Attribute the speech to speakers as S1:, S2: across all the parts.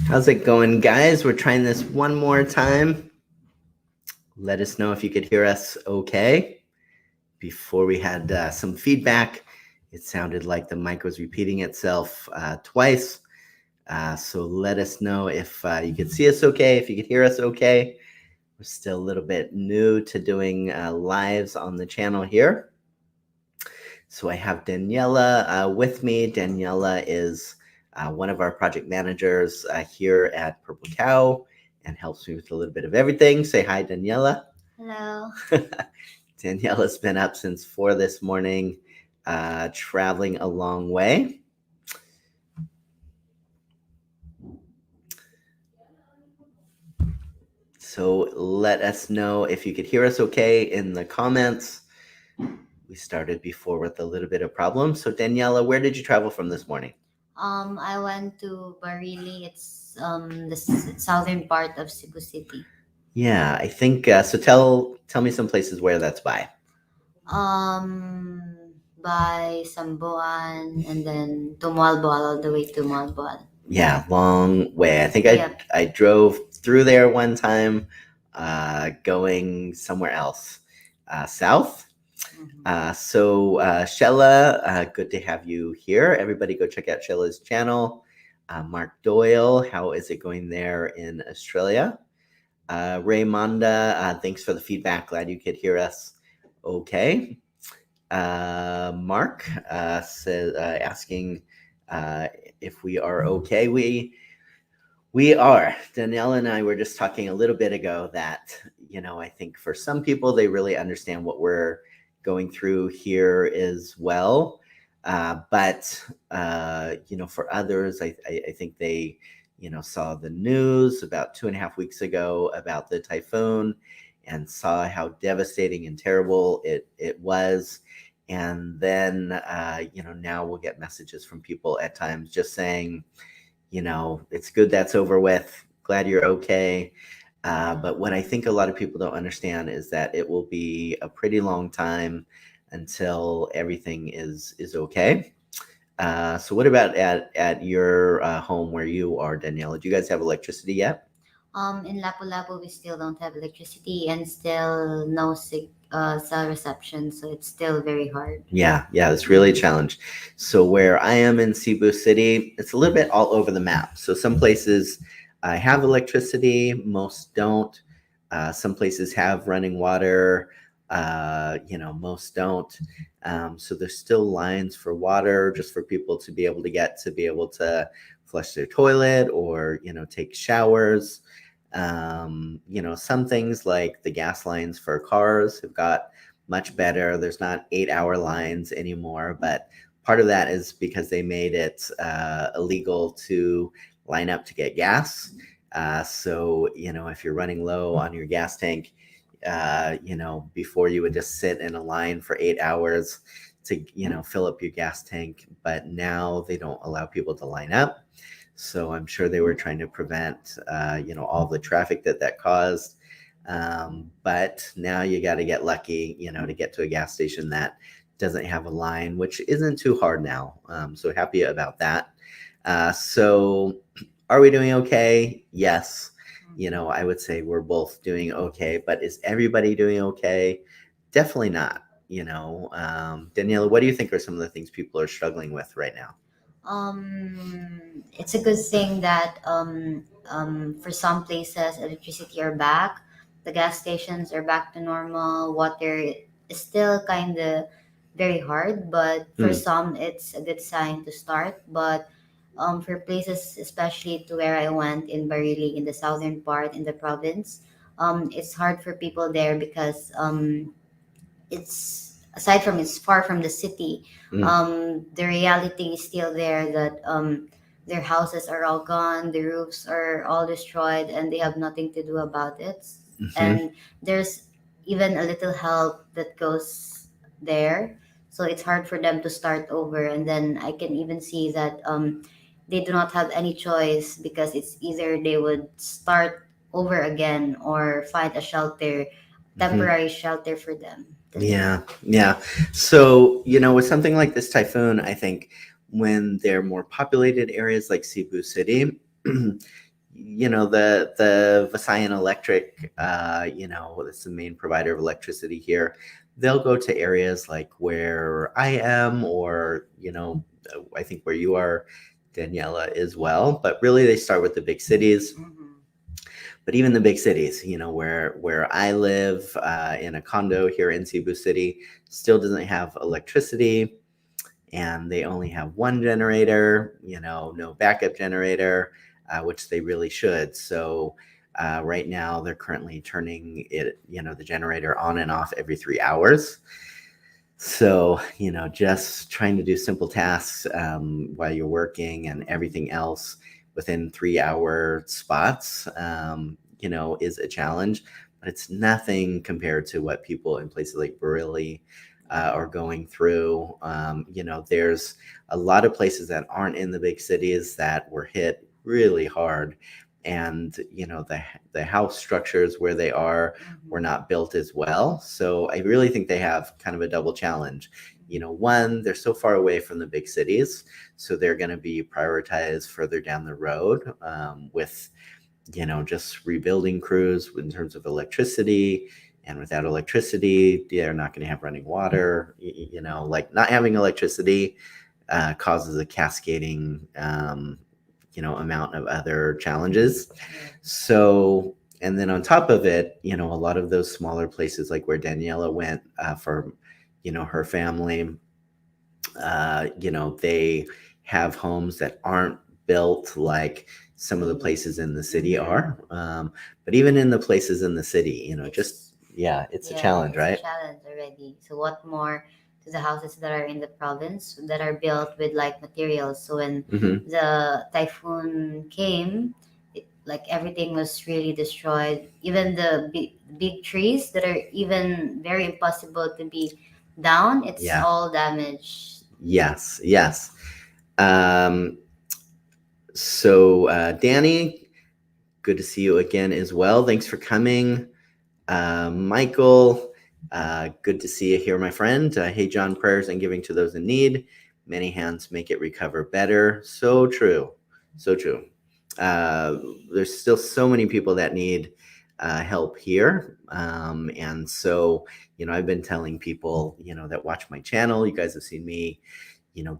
S1: How's it going, guys? We're trying this one more time. Let us know if you could hear us okay. Before we had some feedback, it sounded like the mic was repeating itself twice. So let us know if you could see us okay, if you could hear us okay. We're still a little bit new to doing lives on the channel here. So I have Daniela with me. Daniela is one of our project managers here at Purple Cow and helps me with a little bit of everything. Say hi, Daniela.
S2: Hello.
S1: Daniela's been up since 4 this morning, traveling a long way. So let us know if you could hear us okay in the comments. We started before with a little bit of problems. So Daniela, where did you travel from this morning?
S2: I went to Barili. It's the southern part of Cebu City.
S1: Yeah, I think so. Tell me some places where that's by.
S2: By Sambuan and then to Malboal all the way to Malboal.
S1: Yeah, long way. I think
S2: Yep.
S1: I drove through there one time, going somewhere else, south. Shella, good to have you here. Everybody go check out Shella's channel. Mark Doyle, how is it going there in Australia? Raymonda, thanks for the feedback. Glad you could hear us okay. Mark says, asking if we are okay. We are. Danielle and I were just talking a little bit ago that, I think for some people, they really understand what we're going through here as well. But for others, I think they, saw the news about 2.5 weeks ago about the typhoon and saw how devastating and terrible it was. And then, now we'll get messages from people at times just saying, it's good that's over with. Glad you're okay. But what I think a lot of people don't understand is that it will be a pretty long time until everything is okay. So what about at your home where you are, Daniela? Do you guys have electricity yet?
S2: In Lapu-Lapu, we still don't have electricity and still no cell reception, so it's still very hard.
S1: Yeah, it's really a challenge. So where I am in Cebu City, it's a little bit all over the map. So some places have electricity, most don't. Some places have running water, most don't. So there's still lines for water just for people to be able to flush their toilet or, take showers. Some things like the gas lines for cars have got much better. There's not 8-hour lines anymore, but part of that is because they made it illegal to line up to get gas. So, if you're running low on your gas tank, before you would just sit in a line for 8 hours to, fill up your gas tank. But now they don't allow people to line up. So I'm sure they were trying to prevent, all the traffic that caused. But now you got to get lucky, to get to a gas station that doesn't have a line, which isn't too hard now. So happy about that. So are we doing okay? Yes. I would say we're both doing okay, but is everybody doing okay? Definitely not. Daniela, what do you think are some of the things people are struggling with right now?
S2: It's a good thing that for some places electricity are back, the gas stations are back to normal. Water is still kind of very hard, but for some it's a good sign to start. But for places, especially to where I went in Barili, in the southern part in the province, it's hard for people there because it's aside from it's far from the city. The reality is still there that their houses are all gone, the roofs are all destroyed, and they have nothing to do about it. And there's even a little help that goes there, so it's hard for them to start over. And then I can even see that they do not have any choice because it's either they would start over again or find a shelter, temporary shelter for them.
S1: Yeah. So, with something like this typhoon, I think when they're more populated areas like Cebu City, the Visayan Electric, that's the main provider of electricity here. They'll go to areas like where I am, or I think where you are, Daniela, as well. But really, they start with the big cities.
S2: Mhm.
S1: But even the big cities, where I live in a condo here in Cebu City, still doesn't have electricity, and they only have one generator, no backup generator, which they really should. So right now they're currently turning it, the generator on and off every 3 hours. So, just trying to do simple tasks while you're working, and everything else within 3 hour spots, is a challenge, but it's nothing compared to what people in places like Barili are going through. There's a lot of places that aren't in the big cities that were hit really hard. And, the house structures where they are were
S2: Mhm.
S1: not built as well. So I really think they have kind of a double challenge. One, they're so far away from the big cities, so they're going to be prioritized further down the road with, just rebuilding crews in terms of electricity. And without electricity, they're not going to have running water. Like not having electricity causes a cascading, amount of other challenges.
S2: Yes.
S1: So, and then on top of it, a lot of those smaller places, like where Daniela went for, her family, they have homes that aren't built like some of the places in the city are. But even in the places in the city,
S2: It's
S1: it's a
S2: yeah,
S1: challenge,
S2: it's a
S1: right?
S2: challenge already. So what more to the houses that are in the province that are built with like materials. So when
S1: Hmm.
S2: the typhoon came, like everything was really destroyed. Even the big trees that are even very impossible to be down, it's
S1: Yeah.
S2: all damaged.
S1: Yes. Yes. Um, so, Danny, good to see you again as well. Thanks for coming. Michael, good to see you here, my friend. Hey, John, prayers and giving to those in need. Many hands make it recover better. So true. So true. There's still so many people that need help here. And so, I've been telling people, that watch my channel, you guys have seen me,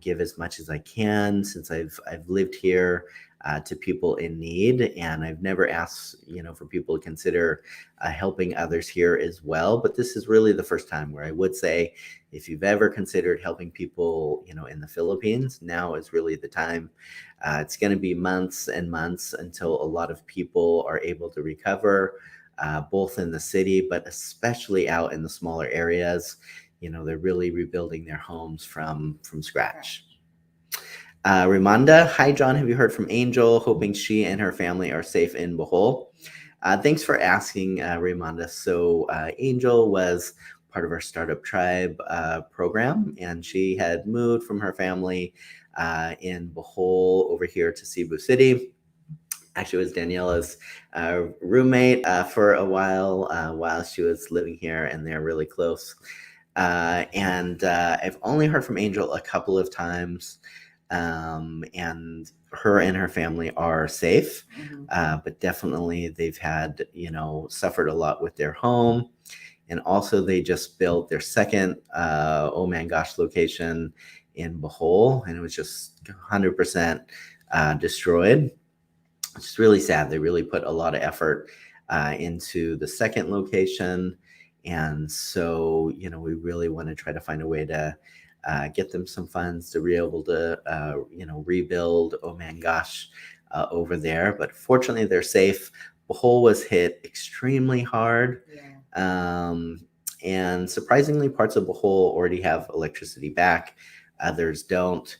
S1: give as much as I can since I've lived here to people in need. And I've never asked, for people to consider helping others here as well. But this is really the first time where I would say, if you've ever considered helping people, in the Philippines, now is really the time. It's going to be months and months until a lot of people are able to recover, both in the city, but especially out in the smaller areas. They're really rebuilding their homes from scratch. Ramonda, hi John, have you heard from Angel? Hoping she and her family are safe in Bohol. Thanks for asking, Ramonda. So Angel was part of our Startup Tribe program, and she had moved from her family in Bohol over here to Cebu City. Actually, was Daniela's roommate for a while she was living here, and they're really close. And I've only heard from Angel a couple of times, and her family are safe, but definitely they've had, suffered a lot with their home. And also, they just built their second oh man gosh location in Bohol, and it was just 100% destroyed. It's really sad. They really put a lot of effort into the second location. And so, we really want to try to find a way to get them some funds to be able to, rebuild, oh man gosh, over there. But fortunately, they're safe. Bohol was hit extremely hard.
S2: Yeah.
S1: And surprisingly, parts of Bohol already have electricity back, others don't.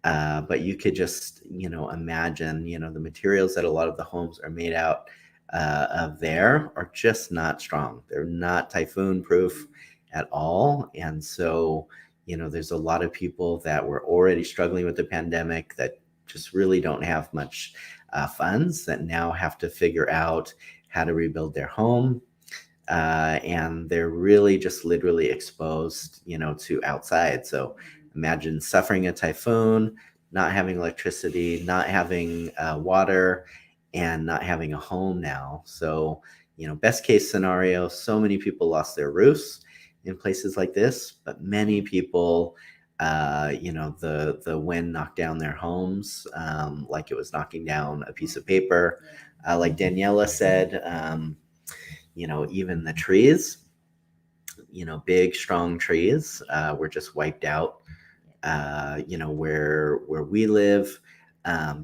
S1: But you could just, imagine, the materials that a lot of the homes are made out of there are just not strong. They're not typhoon proof at all. And so, there's a lot of people that were already struggling with the pandemic that just really don't have much funds, that now have to figure out how to rebuild their home. And they're really just literally exposed, to outside. So imagine suffering a typhoon, not having electricity, not having water, and not having a home now. So, best case scenario, so many people lost their roofs in places like this, but many people, the wind knocked down their homes, like it was knocking down a piece of paper. Like Daniela said, even the trees, big, strong trees, were just wiped out. Where we live.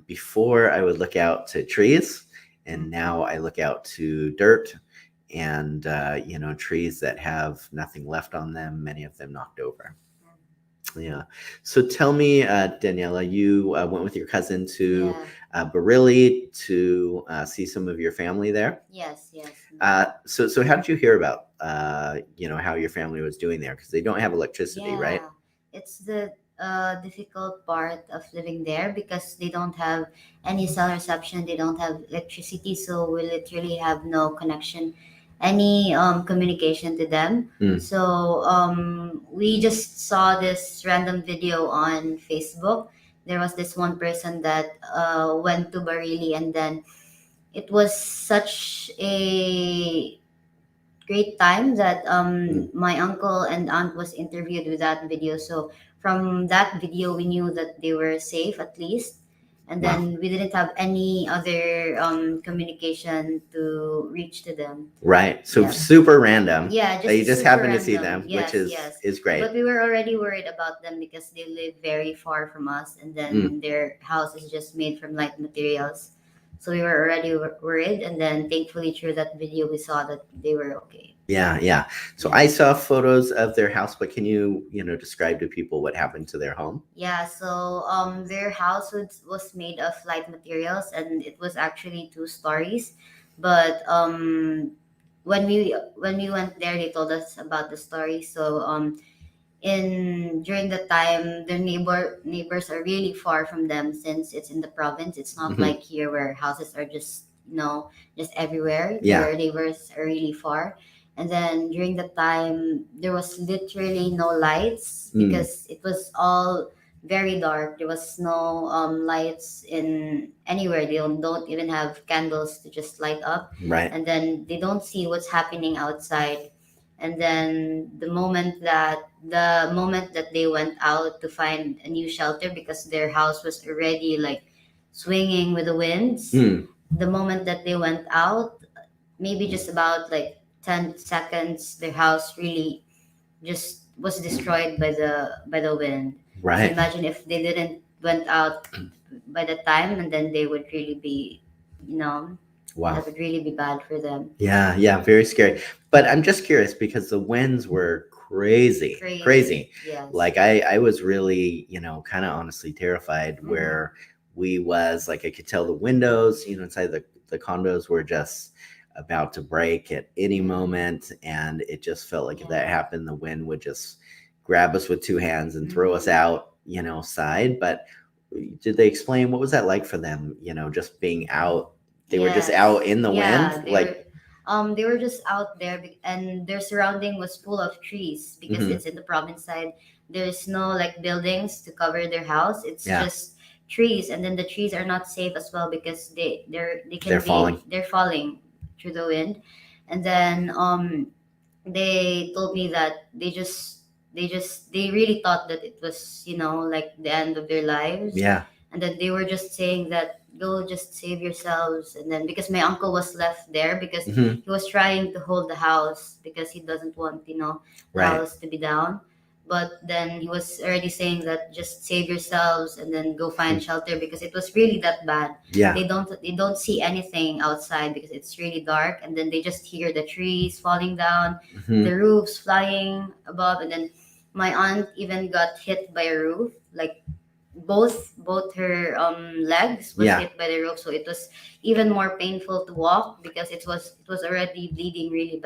S1: Before I would look out to trees, and now I look out to dirt and trees that have nothing left on them. Many of them knocked over. Yeah. So tell me, Daniela, you went with your cousin to Barili to see some of your family there.
S2: Yes, yes.
S1: So how did you hear about how your family was doing there? Because they don't have electricity, right?
S2: It's the difficult part of living there because they don't have any cell reception. They don't have electricity, so we literally have no connection, any communication to them. So we just saw this random video on Facebook. There was this one person that went to Barili, and then it was such a great time that my uncle and aunt was interviewed with that video. So from that video, we knew that they were safe at least. And then we didn't have any other communication to reach to them.
S1: Right. So super random.
S2: Yeah,
S1: that you just
S2: super
S1: happened to see
S2: random.
S1: them,
S2: Yes,
S1: which
S2: yes.
S1: is great.
S2: But we were already worried about them because they live very far from us, and then their house is just made from light materials. So we were already worried, and then thankfully through that video we saw that they were okay.
S1: Yeah. So I saw photos of their house, but can you describe to people what happened to their home?
S2: Yeah, so their house was made of light materials, and it was actually 2 stories. But when we went there, they told us about the story. So in during the time, their neighbors are really far from them since it's in the province. It's not like here where houses are just just everywhere. Their neighbors are really far. And then during the time, there was literally no lights because it was all very dark. There was no lights in anywhere. They don't even have candles to just light up.
S1: Right.
S2: And then they don't see what's happening outside. And then the moment that they went out to find a new shelter because their house was already like swinging with the winds. The moment that they went out, maybe just about like 10 seconds, their house really just was destroyed by the wind.
S1: Right.
S2: So imagine if they didn't went out by the time, and then they would really be, that would really be bad for them.
S1: Yeah, very scary. But I'm just curious because the winds were crazy.
S2: Yes.
S1: Like I was really, kind of honestly terrified where we was like I could tell the windows, inside the condos were just about to break at any moment, and it just felt like if that happened, the wind would just grab us with 2 hands and throw us out, side. But did they explain what was that like for them, just being out? They were just out in the wind,
S2: they were just out there, and their surrounding was full of trees because it's in the province side. There's no like buildings to cover their house. It's just trees, and then the trees are not safe as well because they're falling through the wind. And then they told me that they really thought that it was like the end of their lives. And then they were just saying that go just save yourselves. And then because my uncle was left there because he was trying to hold the house because he doesn't want the house to be down. But then he was already saying that just save yourselves and then go find shelter because it was really that bad. They don't see anything outside because it's really dark, and then they just hear the trees falling down, the roofs flying above. And then my aunt even got hit by a roof, like both her legs was hit by the roof, so it was even more painful to walk because it was already bleeding really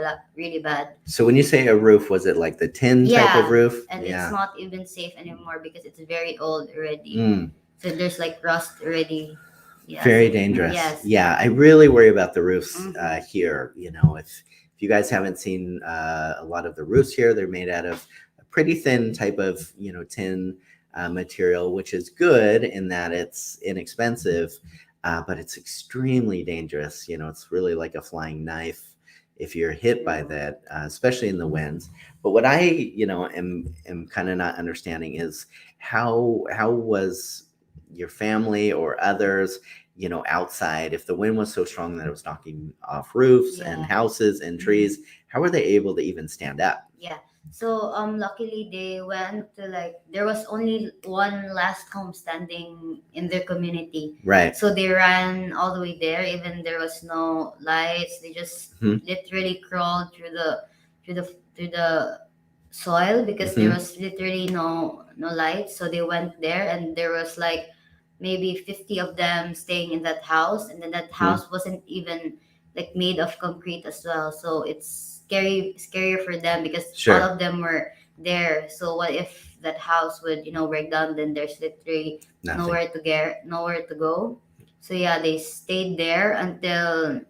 S2: bad.
S1: So when you say a roof, was it like the tin type of roof?
S2: And it's not even safe anymore because it's very old already. So there's like rust already.
S1: Very dangerous.
S2: Yes.
S1: I really worry about the roofs here. If you guys haven't seen a lot of the roofs here, they're made out of a pretty thin type of tin material, which is good in that it's inexpensive. but it's extremely dangerous. It's really like a flying knife if you're hit by that, especially in the winds. But what I, am kind of not understanding is how was your family or others, outside if the wind was so strong that it was knocking off roofs and
S2: Yeah.
S1: houses and trees? How were they able to even stand up?
S2: Yeah. So luckily they went to, like, there was only one last home standing in their community.
S1: Right.
S2: So they ran all the way there, even there was no lights. They just
S1: Mhm.
S2: literally crawled through the soil because there
S1: Mhm.
S2: was literally no lights. So they went there, and there was like maybe 50 of them staying in that house, and then that house wasn't even like made of concrete as well. So it's scarier for them because all
S1: Sure.
S2: of them were there. So what if that house would break down? Then there's literally
S1: Nothing.
S2: nowhere to go. So yeah, they stayed there until,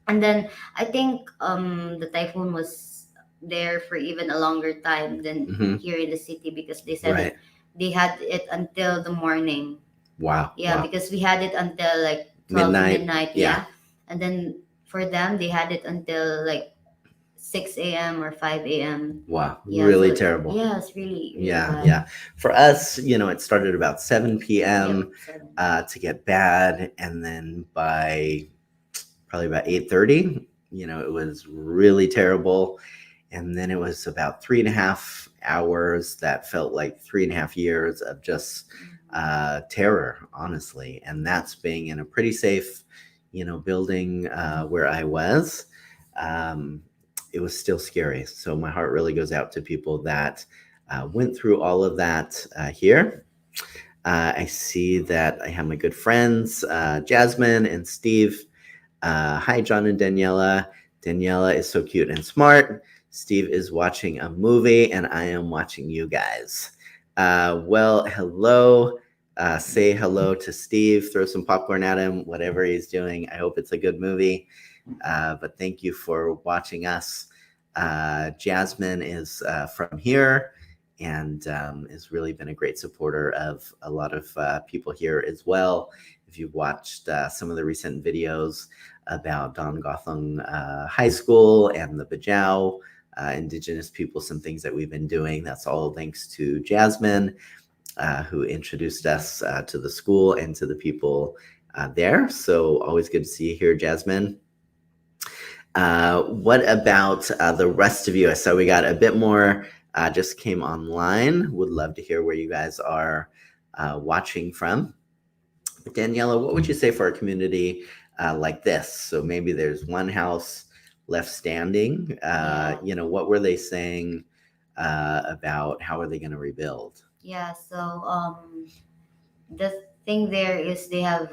S2: and then I think the typhoon was there for even a longer time than
S1: Mhm.
S2: here in the city, because they said
S1: Right.
S2: that they had it until the morning.
S1: Wow.
S2: Yeah,
S1: Wow.
S2: because we had it until like 12
S1: Midnight.
S2: midnight.
S1: Yeah.
S2: Yeah. And then for them, they had it until like 6 a.m. or 5 a.m.
S1: Wow.
S2: Yeah,
S1: Really
S2: so
S1: terrible.
S2: yeah, it's really
S1: Yeah,
S2: bad.
S1: yeah. For us, it started about 7 p.m.
S2: Yep, 7.
S1: To get bad, and then by probably about 8:30, it was really terrible. And then it was about 3.5 hours that felt like 3.5 years of just terror, honestly. And that's being in a pretty safe, building where I was. Um, it was still scary. So my heart really goes out to people that went through all of that here. I see that I have my good friends, Jasmine and Steve. Hi, John and Daniela. Daniela is so cute and smart. Steve is watching a movie, and I am watching you guys. Well, hello. Say hello to Steve. Throw some popcorn at him, whatever he's doing. I hope it's a good movie. But thank you for watching us. Jasmine is from here and has really been a great supporter of a lot of people here as well. If you've watched some of the recent videos about Don Gotham High School and the Bajau, Indigenous people, some things that we've been doing, that's all thanks to Jasmine, who introduced us to the school and to the people there. So always good to see you here, Jasmine. What about the rest of you? I saw we got a bit more just came online. Would love to hear where you guys are watching from. Daniela, what would you say for a community like this? So maybe there's one house left standing. What were they saying about how are they going to rebuild?
S2: Yeah, so the thing there is they have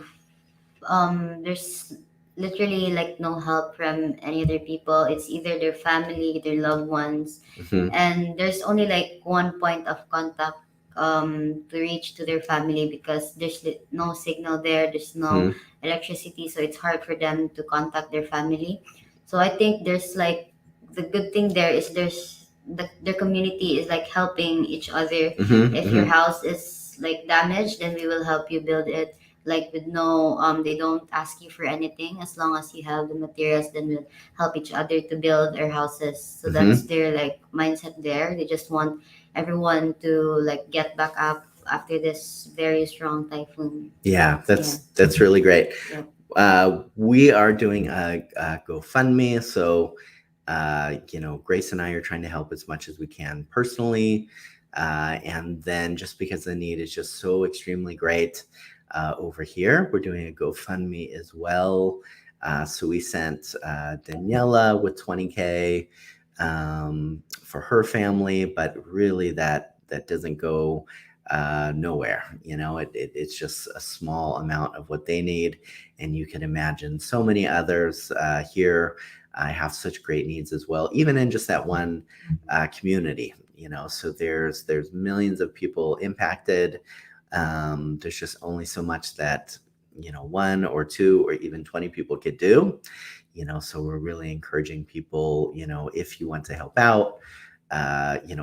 S2: there's literally like no help from any other people. It's either their family, their loved ones,
S1: Mhm.
S2: and there's only like one point of contact to reach to their family, because there's no signal there, there's no
S1: Mhm.
S2: electricity, so it's hard for them to contact their family. So I think there's like, the good thing there is their community is like helping each other.
S1: Mhm.
S2: If your
S1: Mhm.
S2: house is like damaged, then we will help you build it, like with no they don't ask you for anything. As long as you have the materials, then we'll help each other to build our houses. So that's
S1: Mhm.
S2: their like mindset there. They just want everyone to like get back up after this very strong typhoon.
S1: Yeah, that's really great.
S2: Yep.
S1: We are doing a GoFundMe, so Grace and I are trying to help as much as we can personally, and then just because the need is just so extremely great over here, we're doing a GoFundMe as well. So we sent Daniela with 20K for her family, but really that doesn't go nowhere. It's just a small amount of what they need, and you can imagine so many others here have such great needs as well, even in just that one community. So there's millions of people impacted. There's just only so much that one or two or even 20 people could do. So we're really encouraging people, if you want to help out,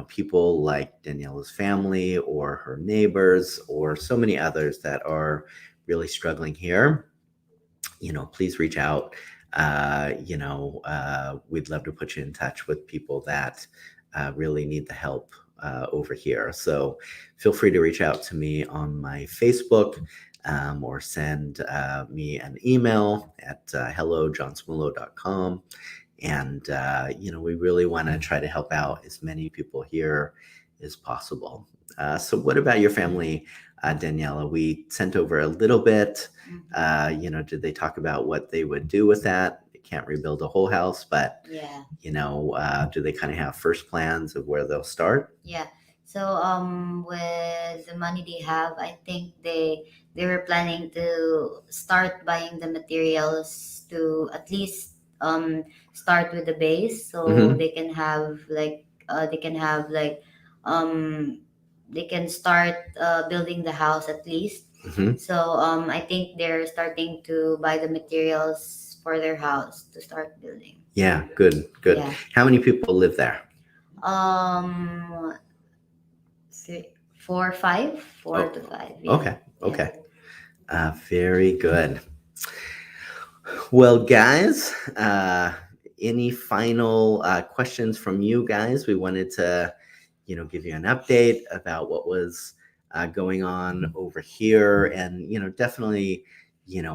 S1: people like Daniela's family or her neighbors or so many others that are really struggling here. please reach out. We'd love to put you in touch with people that really need the help over here. So feel free to reach out to me on my Facebook, or send me an email at hello@johnsmulo.com. And, we really want to try to help out as many people here as possible. So what about your family, Daniela? We sent over a little bit. Did they talk about what they would do with that? They can't rebuild a whole house, but,
S2: Yeah.
S1: do they kind of have first plans of where they'll start?
S2: Yeah. So with the money they have, I think they were planning to start buying the materials to at least start with the base, so
S1: Hmm.
S2: they can have like um they can start building the house at least.
S1: Hmm.
S2: So I think they're starting to buy the materials for their house to start building.
S1: Yeah, good, good.
S2: Yeah.
S1: How many people live there?
S2: Um, four, five, four to
S1: Oh,
S2: five. Yeah,
S1: okay,
S2: yeah.
S1: okay. Very good. Well, guys, any final questions from you guys? We wanted to, give you an update about what was going on over here, and definitely,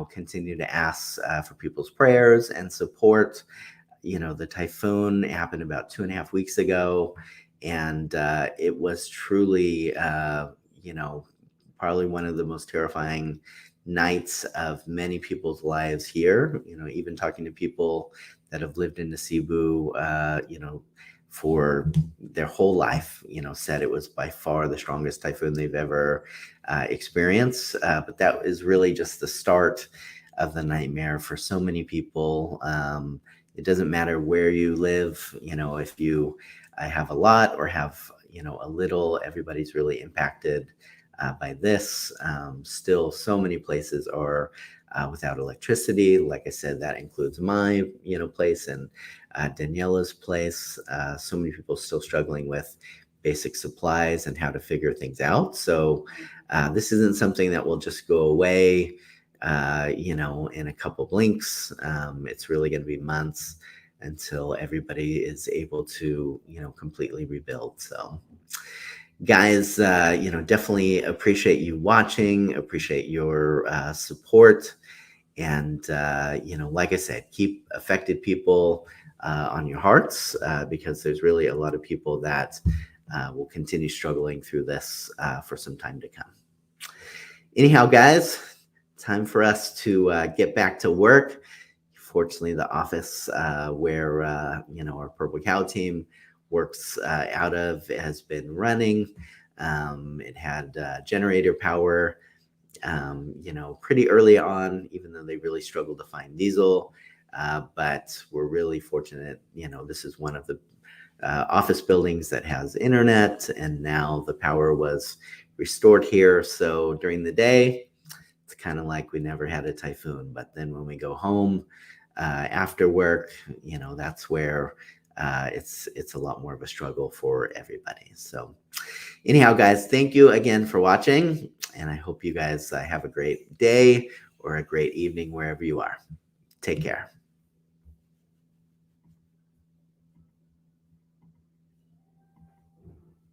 S1: continue to ask for people's prayers and support. The typhoon happened about 2.5 weeks ago, and it was truly, probably one of the most terrifying nights of many people's lives here. Even talking to people that have lived in Cebu, for their whole life, said it was by far the strongest typhoon they've ever experienced. But that is really just the start of the nightmare for so many people. It doesn't matter where you live, if you have a lot or have, a little, everybody's really impacted by this. Still, so many places are without electricity. Like I said, that includes my, place and Daniela's place. So many people still struggling with basic supplies and how to figure things out. So this isn't something that will just go away, in a couple blinks. It's really going to be months until everybody is able to, completely rebuild. So, guys, definitely appreciate you watching, appreciate your support. And, like I said, keep affected people on your hearts, because there's really a lot of people that will continue struggling through this for some time to come. Anyhow, guys, time for us to get back to work. Fortunately, the office where our Purple Cow team works out of has been running. It had generator power, pretty early on, even though they really struggled to find diesel. But we're really fortunate. This is one of the office buildings that has internet, and now the power was restored here. So during the day, it's kind of like we never had a typhoon. But then when we go home after work, that's where it's a lot more of a struggle for everybody. So anyhow, guys, thank you again for watching, and I hope you guys have a great day or a great evening wherever you are. Take care.